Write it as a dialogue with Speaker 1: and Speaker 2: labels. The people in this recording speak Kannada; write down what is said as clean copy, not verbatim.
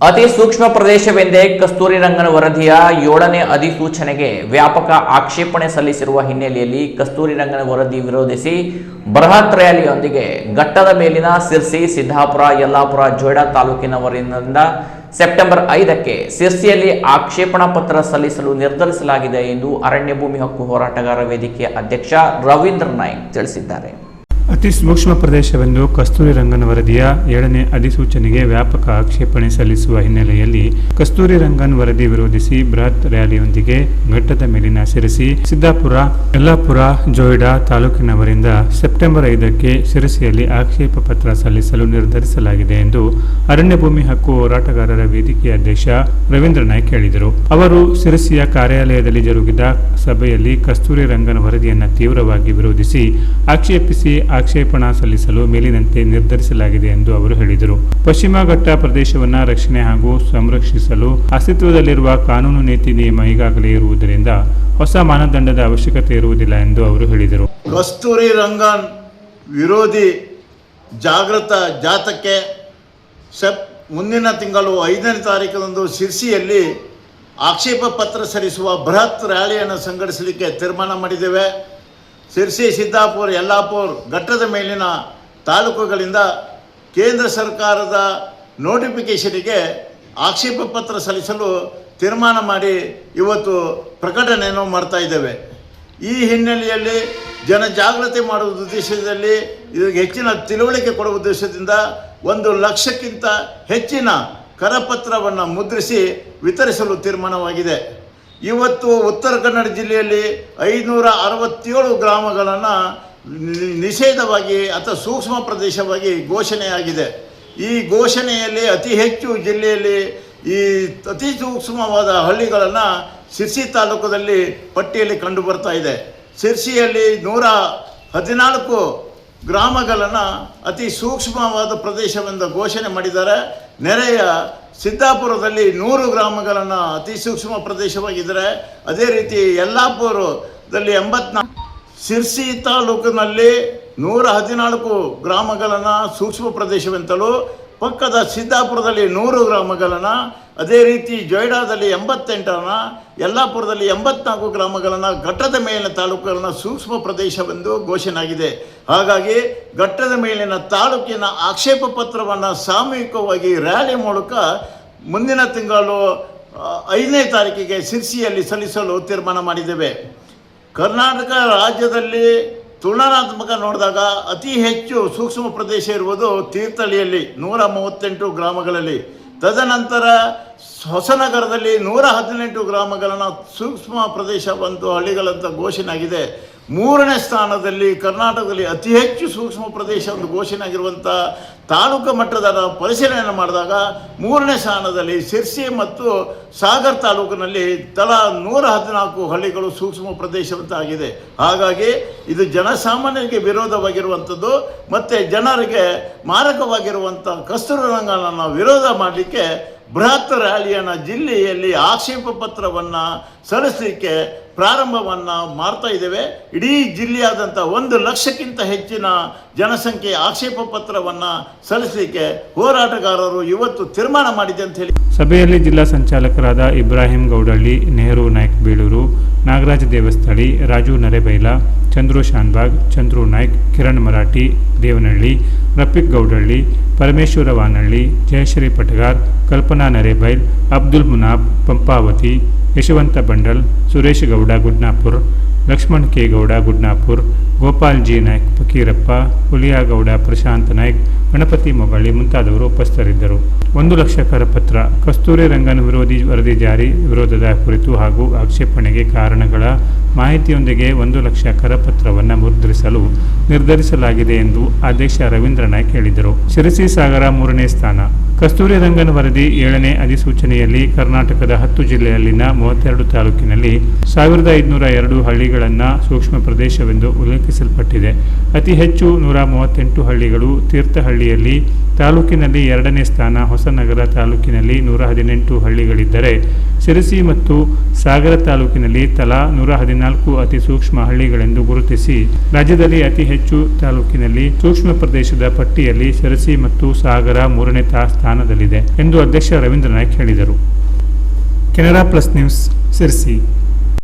Speaker 1: ಅತಿ ಸೂಕ್ಷ್ಮ ಪ್ರದೇಶವೆಂದೇ ಕಸ್ತೂರಿ ರಂಗನ್ ವರದಿಯ 7ನೇ ಅಧಿಸೂಚನೆಗೆ ವ್ಯಾಪಕ ಆಕ್ಷೇಪಣೆ ಸಲ್ಲಿಸಿರುವ ಹಿನ್ನೆಲೆಯಲ್ಲಿ ಕಸ್ತೂರಿ ರಂಗನ್ ವರದಿ ವಿರೋಧಿಸಿ ಬೃಹತ್ ರ್ಯಾಲಿಯೊಂದಿಗೆ ಘಟ್ಟದ ಮೇಲಿನ ಸಿರ್ಸಿ, ಸಿದ್ದಾಪುರ, ಯಲ್ಲಾಪುರ, ಜೊಯ್ಡಾ ತಾಲೂಕಿನವರಿಂದ ಸೆಪ್ಟೆಂಬರ್ 5ಕ್ಕೆ ಸಿರ್ಸಿಯಲ್ಲಿ ಆಕ್ಷೇಪಣಾ ಪತ್ರ ಸಲ್ಲಿಸಲು ನಿರ್ಧರಿಸಲಾಗಿದೆ ಎಂದು ಅರಣ್ಯ ಭೂಮಿ ಹಕ್ಕು ಹೋರಾಟಗಾರ ವೇದಿಕೆಯ ಅಧ್ಯಕ್ಷ ರವೀಂದ್ರ ನಾಯ್ಕ್ ತಿಳಿಸಿದ್ದಾರೆ.
Speaker 2: ಅತಿ ಸೂಕ್ಷ್ಮ ಪ್ರದೇಶವೆಂದು ಕಸ್ತೂರಿ ರಂಗನ್ ವರದಿಯ 7ನೇ ಅಧಿಸೂಚನೆಗೆ ವ್ಯಾಪಕ ಆಕ್ಷೇಪಣೆ ಸಲ್ಲಿಸುವ ಹಿನ್ನೆಲೆಯಲ್ಲಿ ಕಸ್ತೂರಿ ರಂಗನ್ ವರದಿ ವಿರೋಧಿಸಿ ಬೃಹತ್ ರ್ಯಾಲಿಯೊಂದಿಗೆ ಘಟ್ಟದ ಮೇಲಿನ ಸಿರಸಿ, ಸಿದ್ದಾಪುರ, ಯಲ್ಲಾಪುರ, ಜೊಯ್ಡಾ ತಾಲೂಕಿನವರಿಂದ ಸೆಪ್ಟೆಂಬರ್ 5ಕ್ಕೆ ಸಿರಸಿಯಲ್ಲಿ ಆಕ್ಷೇಪ ಪತ್ರ ಸಲ್ಲಿಸಲು ನಿರ್ಧರಿಸಲಾಗಿದೆ ಎಂದು ಅರಣ್ಯ ಭೂಮಿ ಹಕ್ಕು ಹೋರಾಟಗಾರರ ವೇದಿಕೆಯ ಅಧ್ಯಕ್ಷ ರವೀಂದ್ರ ನಾಯ್ಕ್ ಹೇಳಿದರು. ಅವರು ಸಿರಸಿಯ ಕಾರ್ಯಾಲಯದಲ್ಲಿ ಜರುಗಿದ ಸಭೆಯಲ್ಲಿ ಕಸ್ತೂರಿ ರಂಗನ್ ವರದಿಯನ್ನು ತೀವ್ರವಾಗಿ ವಿರೋಧಿಸಿ ಆಕ್ಷೇಪಣಾ ಸಲ್ಲಿಸಲು ಮೇಲಿನಂತೆ ನಿರ್ಧರಿಸಲಾಗಿದೆ ಎಂದು ಅವರು ಹೇಳಿದರು. ಪಶ್ಚಿಮ ಘಟ್ಟ ಪ್ರದೇಶವನ್ನು ರಕ್ಷಣೆ ಹಾಗೂ ಸಂರಕ್ಷಿಸಲು ಅಸ್ತಿತ್ವದಲ್ಲಿರುವ ಕಾನೂನು ನೀತಿ ನಿಯಮ ಈಗಾಗಲೇ ಇರುವುದರಿಂದ ಹೊಸ ಮಾನದಂಡದ ಅವಶ್ಯಕತೆ ಇರುವುದಿಲ್ಲ ಎಂದು ಅವರು ಹೇಳಿದರು.
Speaker 3: ಕಸ್ತೂರಿ ರಂಗನ್ ವಿರೋಧಿ ಜಾಗೃತ ಜಾಥಾಕ್ಕೆ ಮುಂದಿನ ತಿಂಗಳು 5ನೇ ತಾರೀಕಿನಂದು ಸಿರ್ಸಿಯಲ್ಲಿ ಆಕ್ಷೇಪ ಪತ್ರ ಸಲ್ಲಿಸುವ ಬೃಹತ್ ರ್ಯಾಲಿಯನ್ನು ಸಂಘಟಿಸಲಿಕ್ಕೆ ತೀರ್ಮಾನ ಮಾಡಿದ್ದೇವೆ. ಸಿರ್ಸಿ, ಸಿದ್ದಾಪುರ, ಯಲ್ಲಾಪುರ ಘಟ್ಟದ ಮೇಲಿನ ತಾಲೂಕುಗಳಿಂದ ಕೇಂದ್ರ ಸರ್ಕಾರದ ನೋಟಿಫಿಕೇಷನಿಗೆ ಆಕ್ಷೇಪ ಪತ್ರ ಸಲ್ಲಿಸಲು ತೀರ್ಮಾನ ಮಾಡಿ ಇವತ್ತು ಪ್ರಕಟಣೆಯನ್ನು ಮಾಡ್ತಾ ಇದ್ದೇವೆ. ಈ ಹಿನ್ನೆಲೆಯಲ್ಲಿ ಜನಜಾಗೃತಿ ಮಾಡುವ ಉದ್ದೇಶದಲ್ಲಿ ಇದಕ್ಕೆ ಹೆಚ್ಚಿನ ತಿಳುವಳಿಕೆ ಕೊಡುವ ಉದ್ದೇಶದಿಂದ 1 ಲಕ್ಷಕ್ಕಿಂತ ಹೆಚ್ಚಿನ ಕರಪತ್ರವನ್ನು ಮುದ್ರಿಸಿ ವಿತರಿಸಲು ತೀರ್ಮಾನವಾಗಿದೆ. ಇವತ್ತು ಉತ್ತರ ಕನ್ನಡ ಜಿಲ್ಲೆಯಲ್ಲಿ 567 ಗ್ರಾಮಗಳನ್ನು ನಿಷೇಧವಾಗಿ ಅಥವಾ ಸೂಕ್ಷ್ಮ ಪ್ರದೇಶವಾಗಿ ಘೋಷಣೆಯಾಗಿದೆ. ಈ ಘೋಷಣೆಯಲ್ಲಿ ಅತಿ ಹೆಚ್ಚು ಜಿಲ್ಲೆಯಲ್ಲಿ ಈ ಅತಿ ಸೂಕ್ಷ್ಮವಾದ ಹಳ್ಳಿಗಳನ್ನು ಸಿರ್ಸಿ ತಾಲೂಕದಲ್ಲಿ ಪಟ್ಟಿಯಲ್ಲಿ ಕಂಡುಬರ್ತಾ ಇದೆ. ಸಿರ್ಸಿಯಲ್ಲಿ 114 ಗ್ರಾಮಗಳನ್ನು ಅತಿ ಸೂಕ್ಷ್ಮವಾದ ಪ್ರದೇಶವೆಂದು ಘೋಷಣೆ ಮಾಡಿದ್ದಾರೆ. ನೆರೆಯ ಸಿದ್ದಾಪುರದಲ್ಲಿ 100 ಗ್ರಾಮಗಳನ್ನು ಅತಿ ಸೂಕ್ಷ್ಮ ಪ್ರದೇಶವಾಗಿದ್ದರೆ, ಅದೇ ರೀತಿ ಯಲ್ಲಾಪುರದಲ್ಲಿ 84, ಸಿರ್ಸಿ ತಾಲೂಕಿನಲ್ಲಿ 114 ಗ್ರಾಮಗಳನ್ನು ಸೂಕ್ಷ್ಮ ಪ್ರದೇಶವೆಂತಲೂ, ಪಕ್ಕದ ಸಿದ್ದಾಪುರದಲ್ಲಿ 100 ಗ್ರಾಮಗಳನ್ನು, ಅದೇ ರೀತಿ ಜೊಯ್ಡಾದಲ್ಲಿ 88, ಯಲ್ಲಾಪುರದಲ್ಲಿ 84 ಗ್ರಾಮಗಳನ್ನು ಘಟ್ಟದ ಮೇಲಿನ ತಾಲೂಕುಗಳನ್ನು ಸೂಕ್ಷ್ಮ ಪ್ರದೇಶವೆಂದು ಘೋಷಣೆಯಾಗಿದೆ. ಹಾಗಾಗಿ ಘಟ್ಟದ ಮೇಲಿನ ತಾಲೂಕಿನ ಆಕ್ಷೇಪ ಪತ್ರವನ್ನು ಸಾಮೂಹಿಕವಾಗಿ ರ್ಯಾಲಿ ಮೂಲಕ ಮುಂದಿನ ತಿಂಗಳು 5ನೇ ತಾರೀಕಿಗೆ ಸಿರ್ಸಿಯಲ್ಲಿ ಸಲ್ಲಿಸಲು ತೀರ್ಮಾನ ಮಾಡಿದ್ದೇವೆ. ಕರ್ನಾಟಕ ರಾಜ್ಯದಲ್ಲಿ ತುಲನಾತ್ಮಕ ನೋಡಿದಾಗ ಅತಿ ಹೆಚ್ಚು ಸೂಕ್ಷ್ಮ ಪ್ರದೇಶ ಇರುವುದು ತೀರ್ಥಹಳ್ಳಿಯಲ್ಲಿ 138 ಗ್ರಾಮಗಳಲ್ಲಿ, ತದನಂತರ ಹೊಸನಗರದಲ್ಲಿ 118 ಗ್ರಾಮಗಳನ್ನು ಸೂಕ್ಷ್ಮ ಪ್ರದೇಶ ಒಂದು ಹಳ್ಳಿಗಳಂತ ಘೋಷಣೆ ಆಗಿದೆ. 3ನೇ ಸ್ಥಾನದಲ್ಲಿ ಕರ್ನಾಟಕದಲ್ಲಿ ಅತಿ ಹೆಚ್ಚು ಸೂಕ್ಷ್ಮ ಪ್ರದೇಶ ಒಂದು ಘೋಷಣೆ ಆಗಿರುವಂಥ ತಾಲೂಕು ಮಟ್ಟದ ಪರಿಶೀಲನೆ ಮಾಡಿದಾಗ 3ನೇ ಸ್ಥಾನದಲ್ಲಿ ಸಿರ್ಸಿ ಮತ್ತು ಸಾಗರ್ ತಾಲೂಕಿನಲ್ಲಿ ತಲಾ 114 ಹಳ್ಳಿಗಳು ಸೂಕ್ಷ್ಮ ಪ್ರದೇಶವಂತ ಆಗಿದೆ. ಹಾಗಾಗಿ ಇದು ಜನಸಾಮಾನ್ಯರಿಗೆ ವಿರೋಧವಾಗಿರುವಂಥದ್ದು ಮತ್ತು ಜನರಿಗೆ ಮಾರಕವಾಗಿರುವಂಥ ಕಸ್ತೂರಿ ರಂಗನನ್ನು ವಿರೋಧ ಮಾಡಲಿಕ್ಕೆ ಬೃಹತ್ ರ್ಯಾಲಿಯನ್ನು ಜಿಲ್ಲೆಯಲ್ಲಿ ಆಕ್ಷೇಪ ಪತ್ರವನ್ನು ಸಲ್ಲಿಸಲಿಕ್ಕೆ ಪ್ರಾರಂಭವನ್ನು ಮಾಡ್ತಾ ಇದ್ದೇವೆ. ಇಡೀ ಜಿಲ್ಲೆಯಾದಂಥ 1 ಲಕ್ಷಕ್ಕಿಂತ ಹೆಚ್ಚಿನ ಜನಸಂಖ್ಯೆ ಆಕ್ಷೇಪ ಪತ್ರವನ್ನು ಸಲ್ಲಿಸಲಿಕ್ಕೆ ಹೋರಾಟಗಾರರು ಇವತ್ತು ತೀರ್ಮಾನ ಮಾಡಿದೆ ಅಂತ ಹೇಳಿ
Speaker 2: ಸಭೆಯಲ್ಲಿ ಜಿಲ್ಲಾ ಸಂಚಾಲಕರಾದ ಇಬ್ರಾಹಿಂ ಗೌಡಳ್ಳಿ, ನೆಹರು ನಾಯ್ಕ್ ಬೀಳೂರು, ನಾಗರಾಜ ದೇವಸ್ಥಳಿ, ರಾಜು ನರೇಬೈಲ, ಚಂದ್ರು ಶಾನ್ಬಾಗ್, ಚಂದ್ರು ನಾಯ್ಕ್, ಕಿರಣ್ ಮರಾಠಿ, ದೇವನಹಳ್ಳಿ, ರಫೀಕ್ ಗೌಡಳ್ಳಿ, ಪರಮೇಶ್ವರ ವಾನಹಳ್ಳಿ, ಜಯಶ್ರೀ ಪಟಗಾರ್, ಕಲ್ಪನಾ ನರೇಬೈಲ್, ಅಬ್ದುಲ್ ಮುನಾಬ್ ಪಂಪಾವತಿ, ಯಶವಂತ ಬಂಡಲ್, ಸುರೇಶ್ ಗೌಡ ಗುಡ್ನಾಪುರ್, ಲಕ್ಷ್ಮಣ್ ಕೆ ಗೌಡ ಗುಡ್ನಾಪುರ್, ಗೋಪಾಲ್ ಜಿ ನಾಯ್ಕ್ ಫಕೀರಪ್ಪ, ಹುಲಿಯಾಗೌಡ ಪ್ರಶಾಂತ್ ನಾಯ್ಕ್, ಗಣಪತಿ ಮೊಗಳಿ ಮುಂತಾದವರು ಉಪಸ್ಥಿತರಿದ್ದರು. 1 ಲಕ್ಷ ಕರಪತ್ರ ಕಸ್ತೂರಿ ರಂಗನ್ ವಿರೋಧಿ ವರದಿ ಜಾರಿ ವಿರೋಧದ ಕುರಿತು ಹಾಗೂ ಆಕ್ಷೇಪಣೆಗೆ ಕಾರಣಗಳ ಮಾಹಿತಿಯೊಂದಿಗೆ 1 ಲಕ್ಷ ಕರಪತ್ರವನ್ನು ಮುದ್ರಿಸಲು ನಿರ್ಧರಿಸಲಾಗಿದೆ ಎಂದು ಅಧ್ಯಕ್ಷ ರವೀಂದ್ರ ನಾಯ್ಕ್ ಹೇಳಿದರು. ಶಿರಸಿ ಸಾಗರ 3ನೇ ಸ್ಥಾನ. ಕಸ್ತೂರಿ ರಂಗನ್ ವರದಿ 7ನೇ ಅಧಿಸೂಚನೆಯಲ್ಲಿ ಕರ್ನಾಟಕದ 10 ಜಿಲ್ಲೆಯಲ್ಲಿನ 32 ತಾಲೂಕಿನಲ್ಲಿ 1502 ಹಳ್ಳಿಗಳನ್ನು ಸೂಕ್ಷ್ಮ ಪ್ರದೇಶವೆಂದು ಉಲ್ಲೇಖಿಸಲ್ಪಟ್ಟಿದೆ. ಅತಿ ಹೆಚ್ಚು 138 ಹಳ್ಳಿಗಳು ತೀರ್ಥಹಳ್ಳಿಯಲ್ಲಿ, ತಾಲೂಕಿನಲ್ಲಿ 2ನೇ ಸ್ಥಾನ ಹೊಸನಗರ ತಾಲೂಕಿನಲ್ಲಿ 118 ಹಳ್ಳಿಗಳಿದ್ದರೆ ಶಿರಸಿ ಮತ್ತು ಸಾಗರ ತಾಲೂಕಿನಲ್ಲಿ ತಲಾ 114 ಅತಿ ಸೂಕ್ಷ್ಮ ಹಳ್ಳಿಗಳೆಂದು ಗುರುತಿಸಿ ರಾಜ್ಯದಲ್ಲಿ ಅತಿ ಹೆಚ್ಚು ತಾಲೂಕಿನಲ್ಲಿ ಸೂಕ್ಷ್ಮ ಪ್ರದೇಶದ ಪಟ್ಟಿಯಲ್ಲಿ ಶಿರಸಿ ಮತ್ತು ಸಾಗರ 3ನೇ ಸ್ಥಾನದಲ್ಲಿದೆ ಎಂದು ಅಧ್ಯಕ್ಷ ರವೀಂದ್ರ ನಾಯ್ಕ್ ಹೇಳಿದರು. Canara plus news, Sirsi.